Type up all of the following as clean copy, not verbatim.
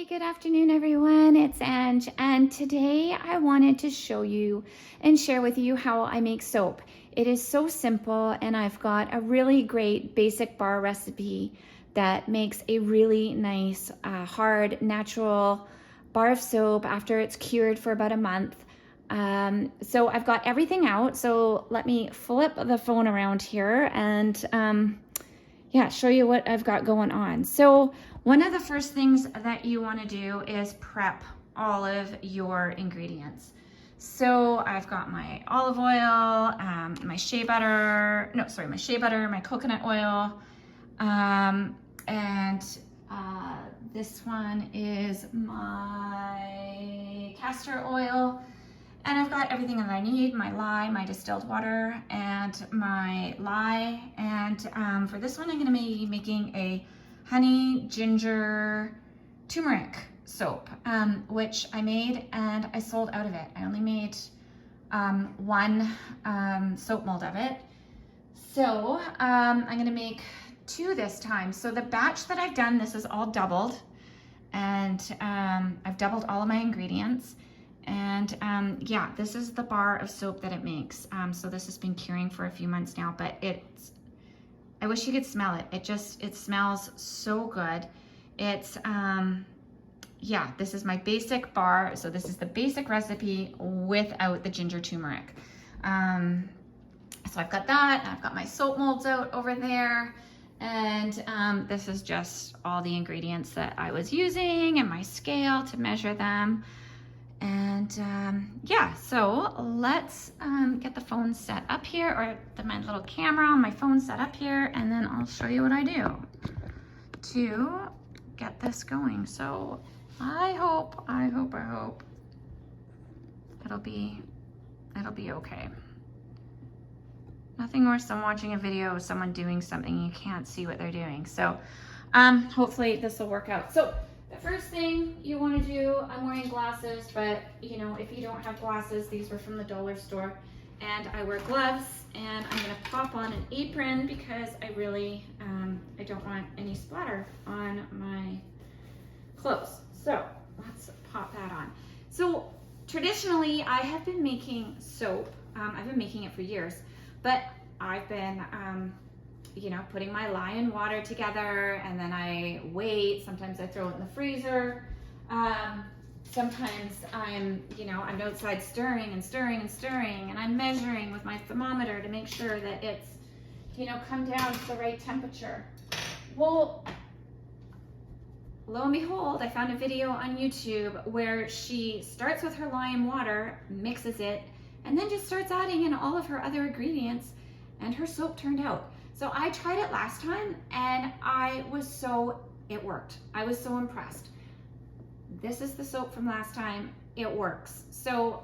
Good afternoon, everyone. It's Ange, and today I wanted to show you and share with you how I make soap. It is so simple, and I've got a really great basic bar recipe that makes a really nice, hard, natural bar of soap after it's cured for about a month. So I've got everything out. So let me flip the phone around here and show you what I've got going on. So one of the first things that you want to do is prep all of your ingredients. So I've got my olive oil, my shea butter, my coconut oil, this one is my castor oil. And I've got everything that I need, my lye, my distilled water, and my lye. And for this one, I'm gonna be making a honey ginger turmeric soap, which I made and I sold out of it. I only made one soap mold of it. So I'm gonna make 2 this time. So the batch that I've done, this is all doubled. And I've doubled all of my ingredients. And yeah, this is the bar of soap that it makes. So this has been curing for a few months now, but I wish you could smell it. It smells so good. It's, yeah, this is my basic bar. So this is the basic recipe without the ginger turmeric. So I've got that, and I've got my soap molds out over there. And this is just all the ingredients that I was using and my scale to measure them. And yeah, so let's get the phone set up here, or my little camera on my phone set up here, and then I'll show you what I do to get this going. So I hope it'll be okay. Nothing worse than watching a video of someone doing something you can't see what they're doing. So hopefully this will work out. So the first thing you want to do, I'm wearing glasses, but you know, if you don't have glasses, these were from the dollar store, and I wear gloves, and I'm going to pop on an apron because I really, I don't want any splatter on my clothes. So let's pop that on. So traditionally, I have been making soap. I've been making it for years, but I've been, you know, putting my lye and water together, and then I wait. Sometimes I throw it in the freezer. Sometimes I'm outside stirring, and I'm measuring with my thermometer to make sure that it's, you know, come down to the right temperature. Well, lo and behold, I found a video on YouTube where she starts with her lye and water, mixes it, and then just starts adding in all of her other ingredients, and her soap turned out. So I tried it last time, and it worked. I was so impressed. This is the soap from last time. It works. So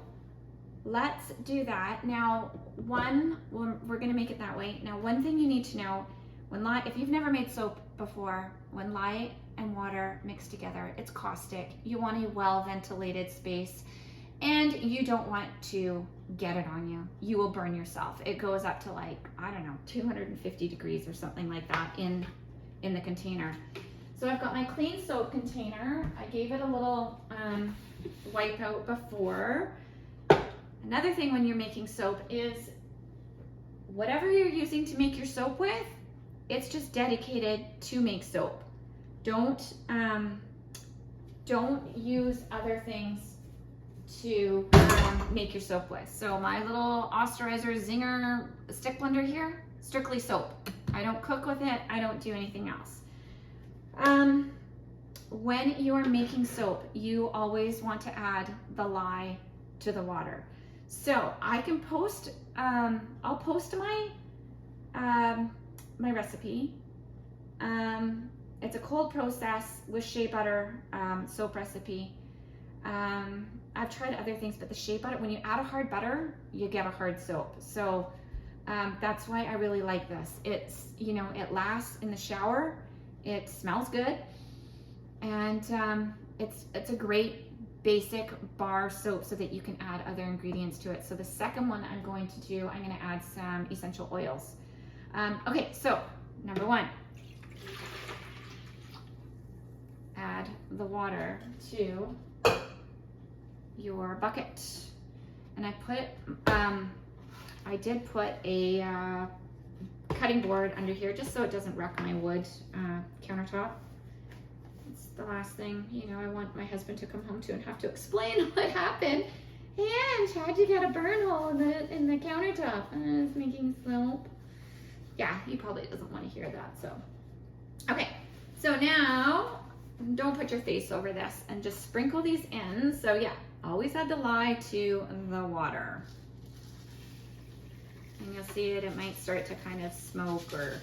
let's do that. Now, we're gonna make it that way. Now, one thing you need to know, if you've never made soap before, when lye and water mix together, it's caustic. You want a well-ventilated space, and you don't want to get it on you. You will burn yourself. It goes up to, like, I don't know, 250 degrees or something like that in the container. So I've got my clean soap container. I gave it a little wipe out before. Another thing when you're making soap is whatever you're using to make your soap with, it's just dedicated to make soap. Don't use other things to make your soap with. So my little Osterizer Zinger stick blender here, strictly soap. I don't cook with it. I don't do anything else. When you are making soap, you always want to add the lye to the water. So I can post, I'll post my my recipe. It's a cold process with shea butter soap recipe. I've tried other things, but the shea butter, when you add a hard butter, you get a hard soap. So that's why I really like this. It's, you know, it lasts in the shower. It smells good, and it's a great basic bar soap so that you can add other ingredients to it. So the second one I'm going to do, I'm going to add some essential oils. Okay, so number 1, add the water to your bucket. And I did put a cutting board under here just so it doesn't wreck my wood countertop. It's the last thing, you know, I want my husband to come home to and have to explain what happened. And how'd you get a burn hole in the countertop? It's making soap. Yeah, he probably doesn't want to hear that, so. Okay, so now, don't put your face over this and just sprinkle these in. So yeah, always add the lye to the water. And you'll see it might start to kind of smoke or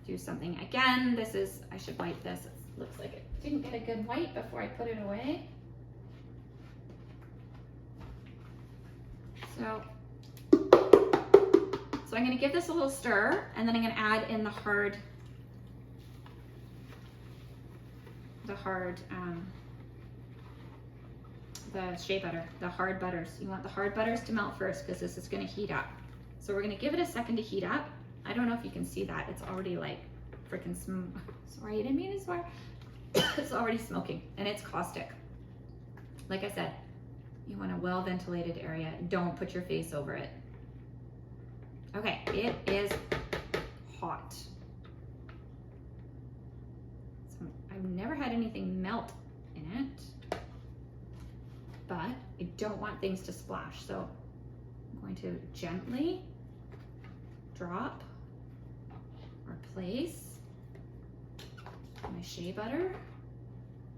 do something. Again, this is, I should wipe this. It looks like it didn't get a good wipe before I put it away. So I'm gonna give this a little stir, and then I'm gonna add in the shea butter, the hard butters. You want the hard butters to melt first because this is gonna heat up. So we're gonna give it a second to heat up. I don't know if you can see that. It's already like freaking sorry, I didn't mean to swear. It's already smoking and it's caustic. Like I said, you want a well-ventilated area. Don't put your face over it. Okay, it is hot. So I've never had anything melt in it, but I don't want things to splash. So I'm going to gently drop or place my shea butter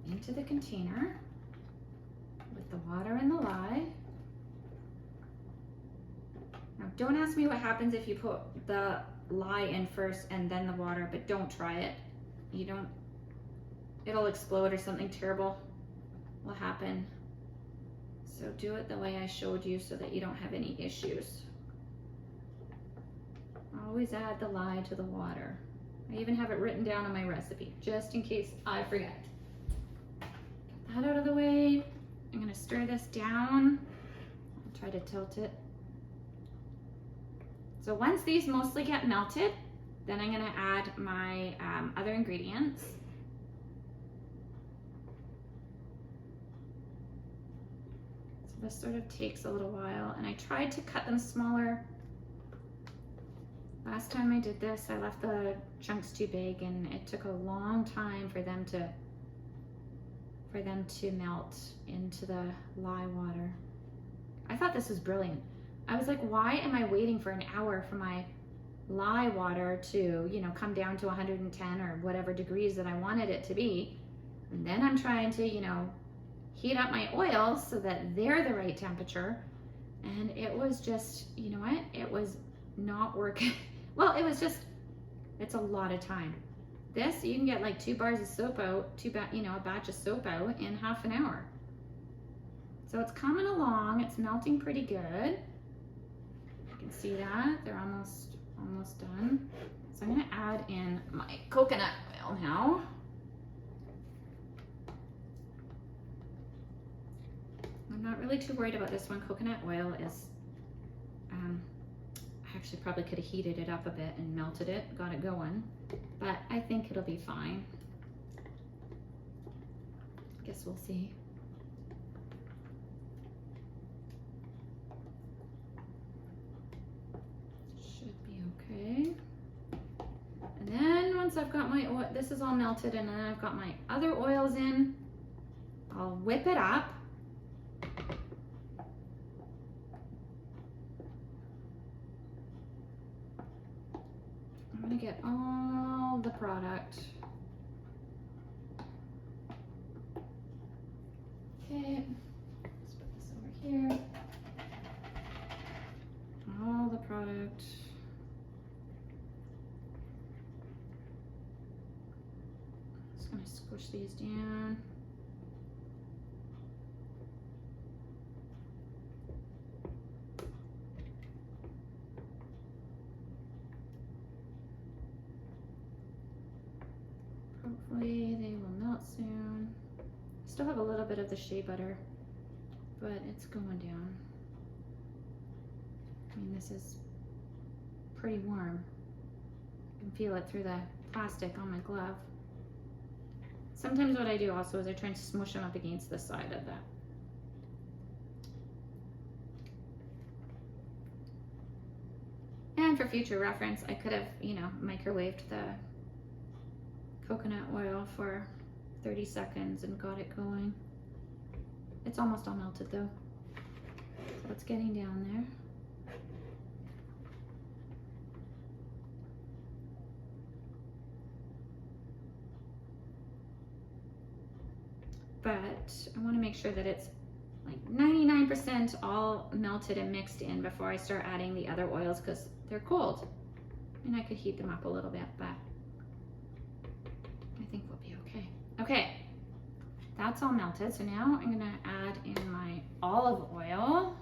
into the container with the water and the lye. Now, don't ask me what happens if you put the lye in first and then the water, but don't try it. It'll explode or something terrible will happen. So do it the way I showed you so that you don't have any issues. Always add the lye to the water. I even have it written down on my recipe, just in case I forget. Get that out of the way. I'm gonna stir this down. I'll try to tilt it. So once these mostly get melted, then I'm gonna add my other ingredients. So this sort of takes a little while, and I tried to cut them smaller. Last time I did this, I left the chunks too big, and it took a long time for them to melt into the lye water. I thought this was brilliant. I was like, why am I waiting for an hour for my lye water to, you know, come down to 110 or whatever degrees that I wanted it to be? And then I'm trying to, you know, heat up my oils so that they're the right temperature. And it was just, you know what? It was not working. Well, it was just, it's a lot of time. This, you can get like 2 bars of soap out, a batch of soap out in half an hour. So it's coming along, it's melting pretty good. You can see that, they're almost done. So I'm gonna add in my coconut oil now. I'm not really too worried about this one. Coconut oil is, I actually probably could have heated it up a bit and melted it, got it going, but I think it'll be fine. Guess we'll see. Should be okay. And then once I've got my oil, this is all melted, and then I've got my other oils in, I'll whip it up. I'm gonna get all the product. Okay, let's put this over here. All the product. Just gonna squish these down. Hopefully they will melt soon. Still have a little bit of the shea butter, but it's going down. I mean, this is pretty warm. You can feel it through the plastic on my glove. Sometimes what I do also is I try and smush them up against the side of that. And for future reference, I could have, you know, microwaved the coconut oil for 30 seconds and got it going. It's almost all melted though. So it's getting down there. But I want to make sure that it's like 99% all melted and mixed in before I start adding the other oils, because they're cold and I could heat them up a little bit, but I think we'll be okay. Okay, that's all melted. So now I'm gonna add in my olive oil.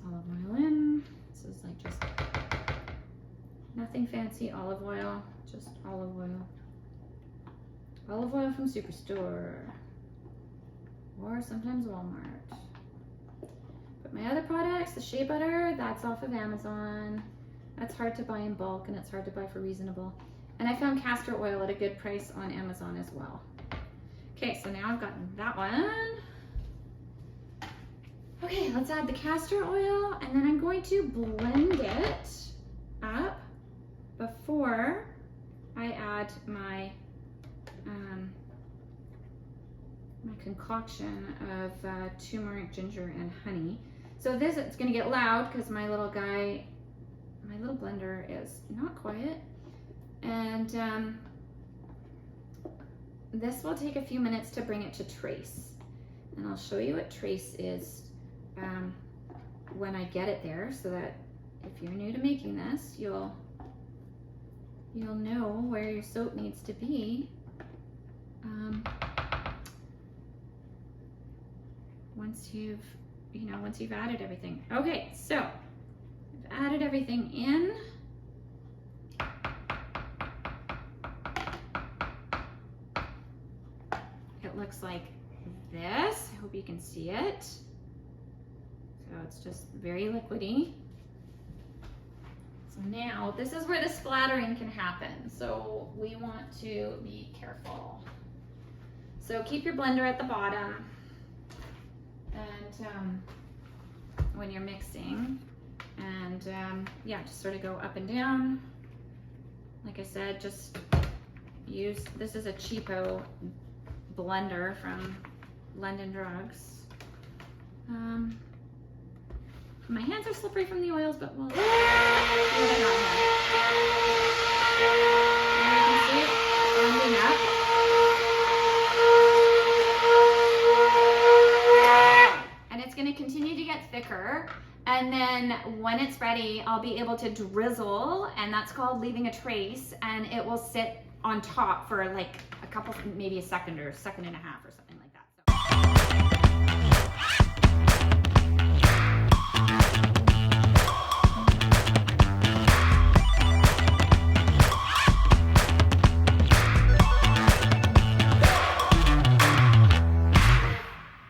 Olive oil in. This is like just nothing fancy olive oil, just olive oil. Olive oil from Superstore or sometimes Walmart. But my other products, the shea butter, that's off of Amazon. That's hard to buy in bulk and it's hard to buy for reasonable. And I found castor oil at a good price on Amazon as well. Okay, so now I've gotten that one. Okay, let's add the castor oil and then I'm going to blend it up before I add my my concoction of turmeric, ginger, and honey. So this, it's gonna get loud because my little blender is not quiet. And this will take a few minutes to bring it to trace. And I'll show you what trace is when I get it there, so that if you're new to making this, you'll know where your soap needs to be once you've added everything. Okay, so I've added everything in. It looks like this. I hope you can see it. So it's just very liquidy. So now this is where the splattering can happen. So we want to be careful. So keep your blender at the bottom, and when you're mixing, and yeah, just sort of go up and down. Like I said, just use, this is a cheapo blender from London Drugs. My hands are slippery from the oils, but we'll see what I got here. And you can see it blending up. And it's going to continue to get thicker. And then when it's ready, I'll be able to drizzle, and that's called leaving a trace, and it will sit on top for like a couple, maybe a second or a second and a half or something like that.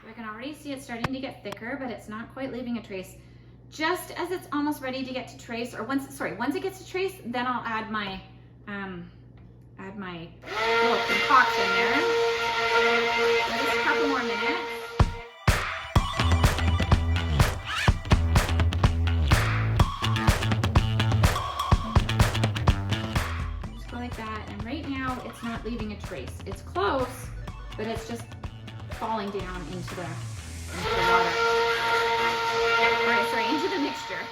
So I can already see it's starting to get thicker, but it's not quite leaving a trace. Just as it's almost ready to get to trace, or once it gets to trace, then I'll add my little concoction there. Let it a couple more minutes. Just go like that, and right now it's not leaving a trace. It's close, but it's just falling down into the water. Into the mixture.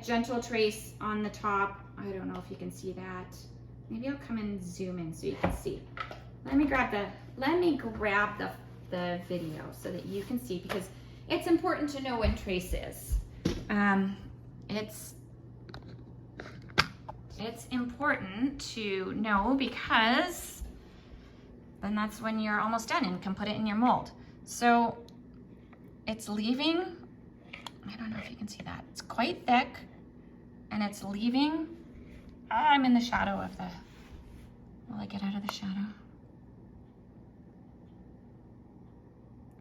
Gentle trace on the top. I don't know if you can see that. Maybe I'll come and zoom in so you can see. let me grab the video so that you can see, because it's important to know when trace is. It's important to know, because then that's when you're almost done and can put it in your mold. So it's leaving, I don't know if you can see that, it's quite thick, and it's leaving, I'm in the shadow of the, will I get out of the shadow?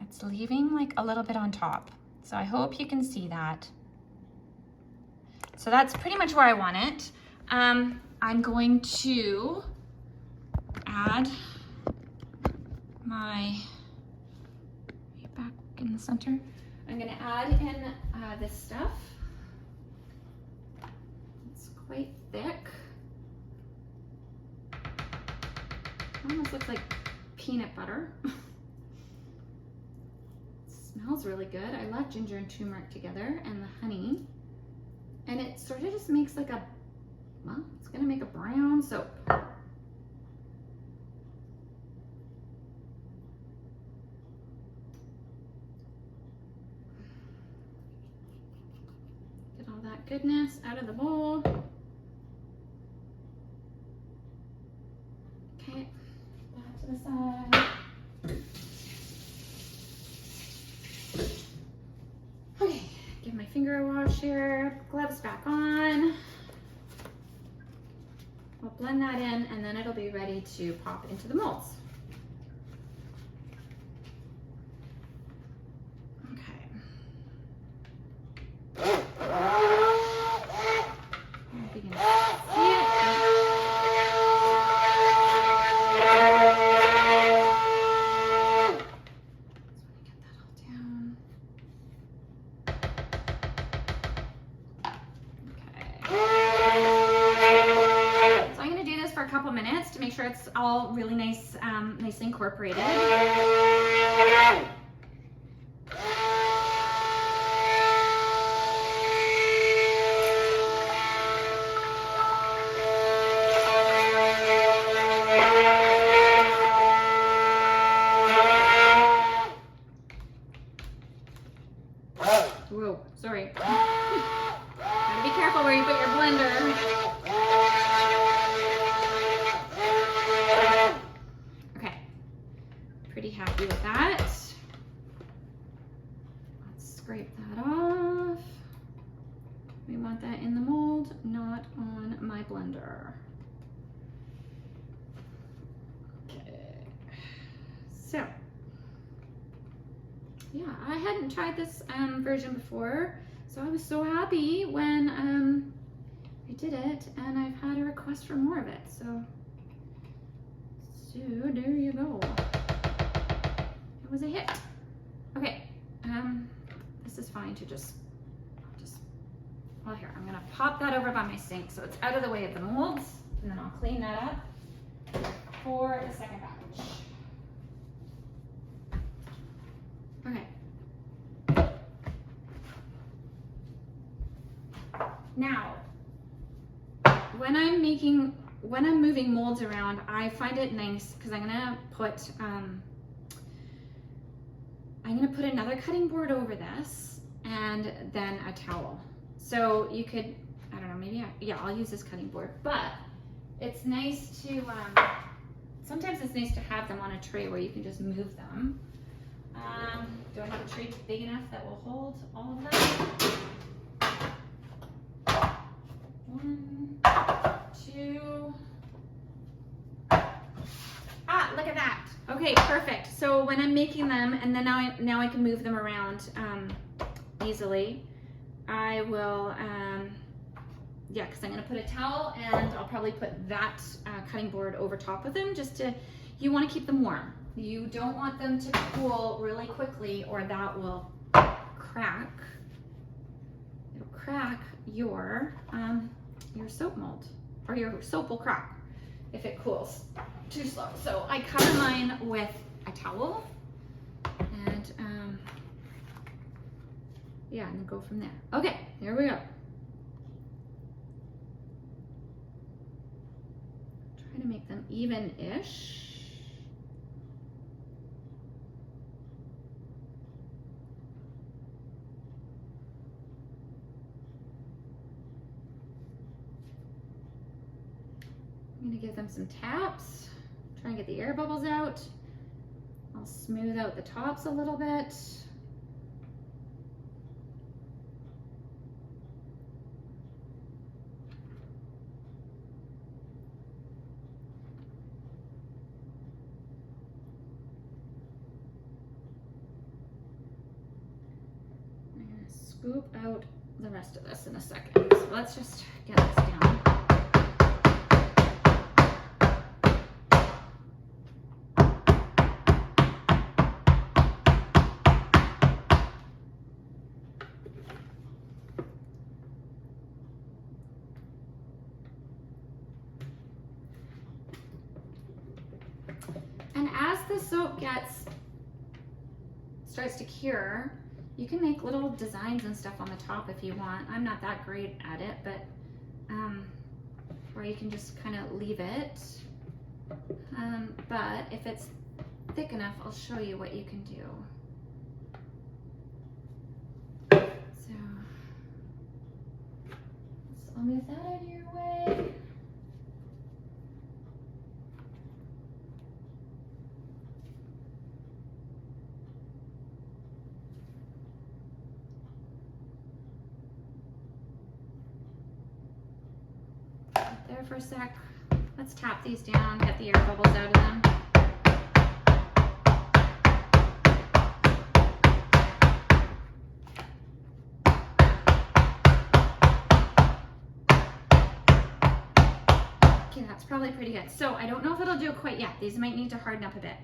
It's leaving like a little bit on top. So I hope you can see that. So that's pretty much where I want it. I'm going to add my, back in the center, I'm gonna add in this stuff. It's quite thick. Almost looks like peanut butter. Smells really good. I love ginger and turmeric together and the honey. And it sort of just makes like a, well, it's gonna make a brown soap. Get all that goodness out of the bowl. Okay, back to the side. Okay, give my finger a wash here, gloves back on. We'll blend that in, and then it'll be ready to pop into the molds. Okay. If you can see it. Minutes to make sure it's all really nice, nicely incorporated. Whoa, sorry. Gotta be careful where you put your blender. Pretty happy with that. Let's scrape that off. We want that in the mold, not on my blender. Okay. So, yeah, I hadn't tried this version before, so I was so happy when I did it, and I've had a request for more of it. So there you go. Was a hit. Okay, this is fine to just, well, here, I'm gonna pop that over by my sink so it's out of the way of the molds, and then I'll clean that up for the second batch. Okay. Now, when I'm moving molds around, I find it nice, because I'm gonna put another cutting board over this, and then a towel. So you could, I don't know, maybe, yeah, I'll use this cutting board, but it's nice to, sometimes it's nice to have them on a tray where you can just move them. Do I have a tray big enough that will hold all of them? 1, 2, look at that. Okay, perfect. So when I'm making them, and then now I can move them around easily, I will, yeah, because I'm going to put a towel, and I'll probably put that cutting board over top of them, just to, you want to keep them warm. You don't want them to cool really quickly, or that will crack. It'll crack your soap mold, or your soap will crack if it cools too slow. So I cover mine with a towel, and yeah, and then go from there. Okay, here we go. Try to make them even-ish. I'm gonna give them some taps, try and get the air bubbles out. I'll smooth out the tops a little bit. I'm gonna scoop out the rest of this in a second. So let's just get this down. And as the soap starts to cure, you can make little designs and stuff on the top if you want. I'm not that great at it, but or you can just kind of leave it. But if it's thick enough, I'll show you what you can do. So I'll move that out of your way. There for a sec. Let's tap these down, get the air bubbles out of them. Okay, that's probably pretty good. So I don't know if it'll do it quite yet. These might need to harden up a bit.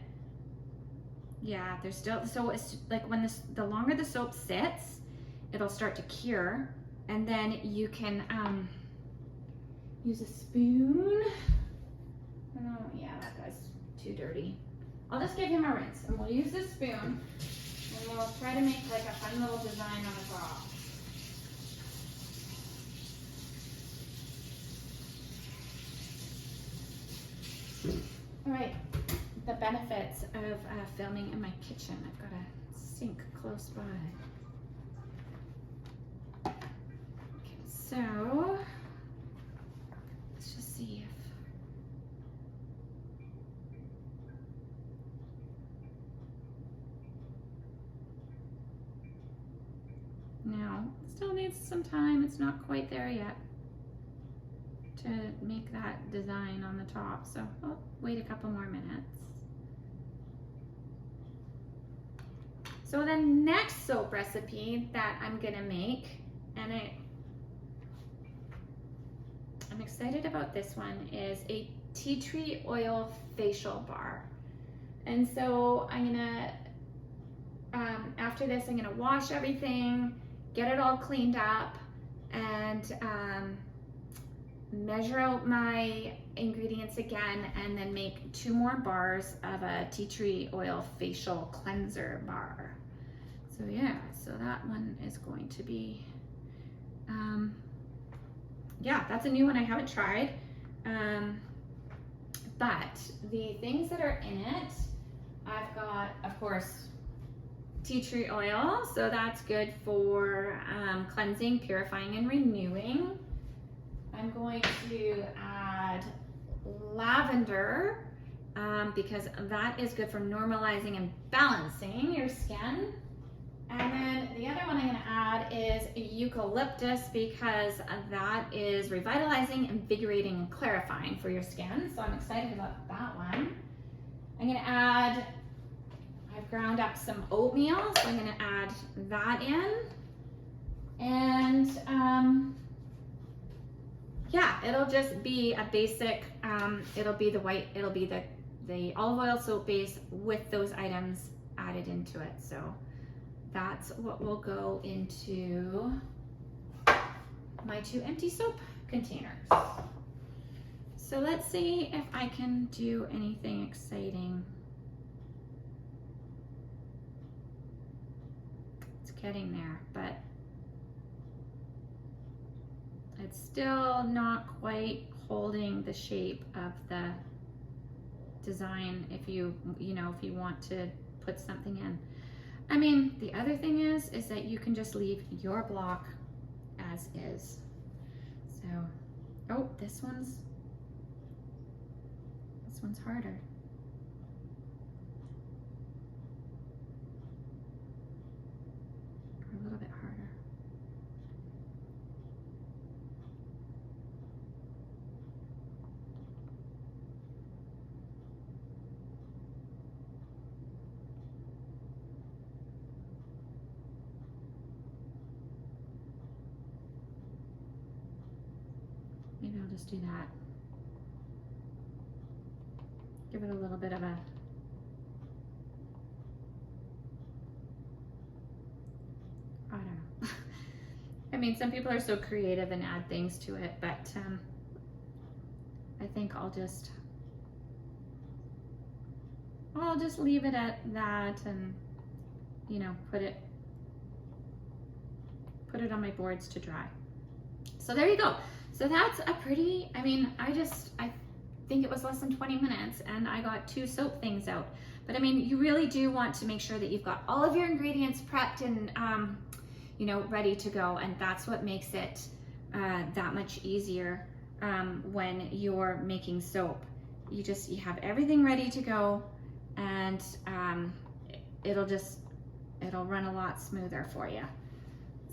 Yeah, they're still, so it's like when the longer the soap sits, it'll start to cure, and then you can use a spoon. Oh yeah, that guy's too dirty. I'll just give him a rinse, and we'll use this spoon, and we'll try to make like a fun little design on the top. All right, the benefits of filming in my kitchen. I've got a sink close by. Okay, so let's just see if no, still needs some time. It's not quite there yet to make that design on the top, so I'll wait a couple more minutes. So the next soap recipe that I'm gonna make, and I'm excited about this one, is a tea tree oil facial bar. And so I'm gonna, after this, I'm gonna wash everything, get it all cleaned up, and measure out my ingredients again, and then make 2 more bars of a tea tree oil facial cleanser bar. So yeah, so that one is going to be, yeah, that's a new one I haven't tried. But the things that are in it, I've got, of course, tea tree oil, so that's good for cleansing, purifying, and renewing. I'm going to add lavender because that is good for normalizing and balancing your skin. And then the other one I'm going to add is eucalyptus because that is revitalizing, invigorating, and clarifying for your skin. So I'm excited about that one. I'm going to add, I've ground up some oatmeal, so I'm going to add that in. And yeah, it'll just be a basic, it'll be the white, it'll be the olive oil soap base with those items added into it. So that's what will go into my 2 empty soap containers. So let's see if I can do anything exciting. It's getting there, but it's still not quite holding the shape of the design if you want to put something in. I mean, the other thing is that you can just leave your block as is. So, oh, this one's This one's harder. Or a little bit harder. Maybe I'll just do that. Give it a little bit of a, I don't know. I mean, some people are so creative and add things to it, but I think I'll just leave it at that, and you know, put it on my boards to dry. So there you go. So that's a pretty, I mean, I think it was less than 20 minutes and I got 2 soap things out. But I mean, you really do want to make sure that you've got all of your ingredients prepped and, you know, ready to go. And that's what makes it that much easier when you're making soap. You have everything ready to go, and it'll run a lot smoother for you.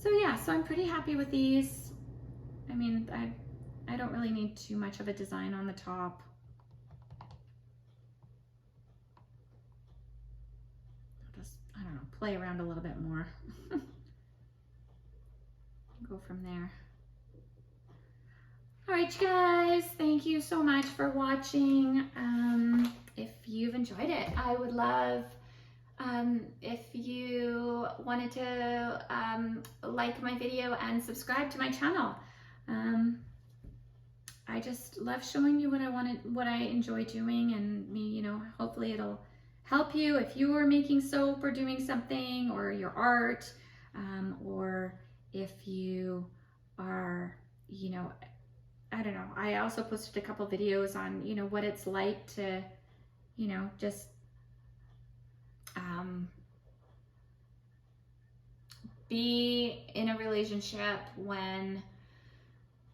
So yeah, so I'm pretty happy with these. I mean, I don't really need too much of a design on the top. I'll just, I don't know, play around a little bit more. Go from there. All right, you guys, thank you so much for watching. If you've enjoyed it, I would love if you wanted to like my video and subscribe to my channel. I just love showing you what I enjoy doing, and me, you know, hopefully it'll help you if you are making soap or doing something, or your art, or if you are, you know, I don't know. I also posted a couple videos on, you know, what it's like to, you know, just be in a relationship when,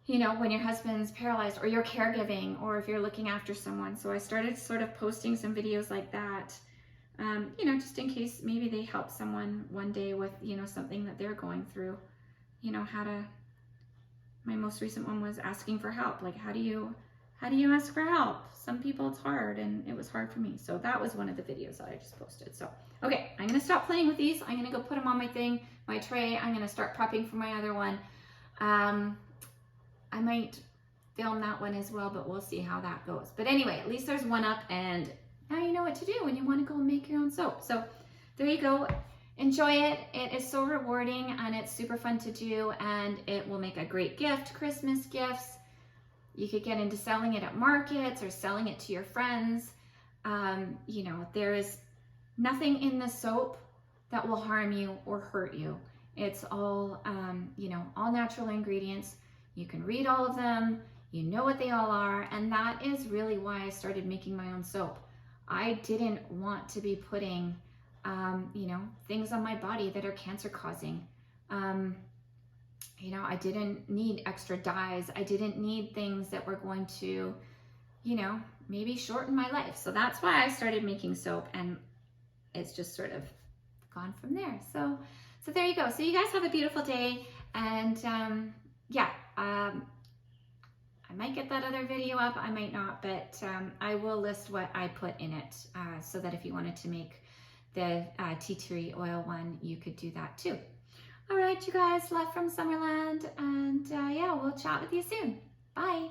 you know, when your husband's paralyzed, or you're caregiving, or if you're looking after someone. So I started sort of posting some videos like that, you know, just in case maybe they help someone one day with, you know, something that they're going through, you know, my most recent one was asking for help. Like, how do you ask for help? Some people it's hard, and it was hard for me. So that was one of the videos that I just posted. So, okay, I'm gonna stop playing with these. I'm gonna go put them on my tray. I'm gonna start prepping for my other one. I might film that one as well, but we'll see how that goes. But anyway, at least there's one up, and now you know what to do when you want to go and make your own soap. So there you go. Enjoy it. It is so rewarding, and it's super fun to do, and it will make a great gift, Christmas gifts. You could get into selling it at markets or selling it to your friends. You know, there is nothing in the soap that will harm you or hurt you. It's all, you know, all natural ingredients. You can read all of them, you know what they all are, and that is really why I started making my own soap. I didn't want to be putting, you know, things on my body that are cancer causing. You know, I didn't need extra dyes. I didn't need things that were going to, you know, maybe shorten my life. So that's why I started making soap, and it's just sort of gone from there. So there you go. So you guys have a beautiful day, and yeah, I might get that other video up, I might not, but I will list what I put in it, so that if you wanted to make the tea tree oil one, you could do that too. All right, you guys, love from Summerland, and yeah, we'll chat with you soon. Bye.